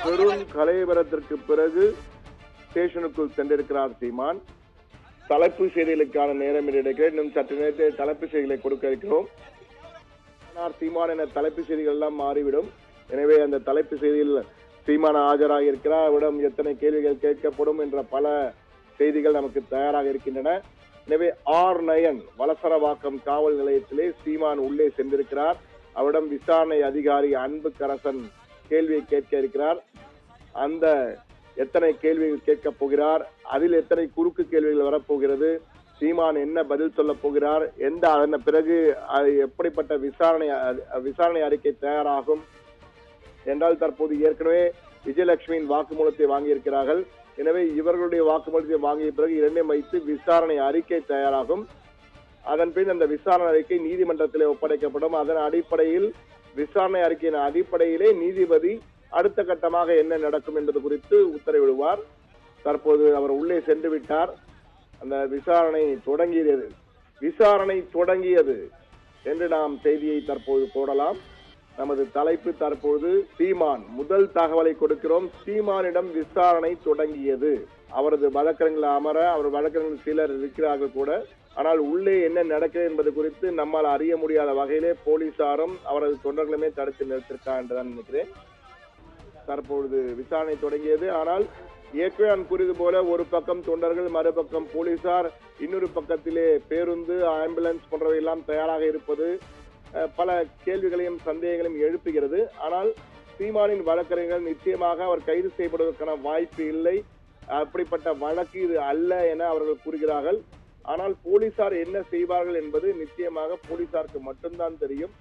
பெரும் கலைவரத்திற்கு பிறகு ஸ்டேஷனுக்குள் சென்றிருக்கிறார் சீமான். தலைப்பு செய்திகளுக்கான நேரம் கிடைக்கிறது. இன்னும் சற்று நேரத்தில் தலைப்பு செய்திகளை கொடுக்க இருக்கிறோம். சீமான் என தலைப்பு செய்திகள் எல்லாம் மாறிவிடும். எனவே அந்த தலைப்பு செய்தியில் சீமான் ஆஜராக இருக்கிறார், அவரிடம் எத்தனை கேள்விகள் கேட்கப்படும் என்ற பல செய்திகள் நமக்கு தயாராக இருக்கின்றன. எனவே R9 வலசரவாக்கம் காவல் நிலையத்திலே சீமான் உள்ளே சென்றிருக்கிறார். அவரிடம் விசாரணை அதிகாரி அன்புக்கரசன் கேள்வியை கேட்க இருக்கிறார். அந்த எத்தனை கேள்விகள் கேட்கப் போகிறார், அதில் எத்தனை குறுக்கு கேள்விகள் வரப்போகிறது, சீமான் என்ன பதில் சொல்ல போகிறார், அதன் பிறகு எப்படிப்பட்ட விசாரணை அறிக்கை தயாராகும் என்றால் தற்போது ஏற்கனவே விஜயலட்சுமியின் வாக்குமூலத்தை வாங்கியிருக்கிறார்கள். எனவே இவர்களுடைய வாக்குமூலத்தை வாங்கிய பிறகு இரண்டையும் வைத்து விசாரணை அறிக்கை தயாராகும். அதன் பின் அந்த விசாரணை அறிக்கை நீதிமன்றத்திலே ஒப்படைக்கப்படும். அதன் அடிப்படையில் விசாரணை அறிக்கையின் அடிப்படையிலே நீதிபதி அடுத்த கட்டமாக என்ன நடக்கும் என்பது குறித்து உத்தரவிடுவார். தற்போது அவர் உள்ளே சென்று விட்டார். அந்த விசாரணை தொடங்கியது என்று நாம் செய்தியை தற்போது போடலாம். நமது தலைப்பு தற்போது சீமான், முதல் தகவலை கொடுக்கிறோம். சீமானிடம் விசாரணை தொடங்கியது. அவரது வழக்கறிஞர்கள் அமர, அவர் வழக்கறிஞர்கள் சிலர் இருக்கிறார்கள் கூட. ஆனால் உள்ளே என்ன நடக்கிறது என்பது குறித்து நம்மால் அறிய முடியாத வகையிலே போலீசாரும் அவரது தொண்டர்களுமே தடுத்து நிறுத்திருக்கார் என்றுதான் நினைக்கிறேன். தற்பொழுது விசாரணை தொடங்கியது. ஆனால் ஏற்கனவே நான் கூறியது போல ஒரு பக்கம் தொண்டர்கள், மறுபக்கம் போலீசார், இன்னொரு பக்கத்திலே பேருந்து, ஆம்புலன்ஸ் போன்றவை எல்லாம் தயாராக இருப்பது பல கேள்விகளையும் சந்தேகங்களையும் எழுப்புகிறது. ஆனால் சீமானின் வழக்கறிஞர்கள் நிச்சயமாக அவர் கைது செய்யப்படுவதற்கான வாய்ப்பு இல்லை, அப்படிப்பட்ட வழக்கு இது அல்ல என அவர்கள் கூறுகிறார்கள். ஆனால் போலீசார் என்ன செய்வார்கள் என்பது நிச்சயமாக போலீசாருக்கு மட்டும்தான் தெரியும்.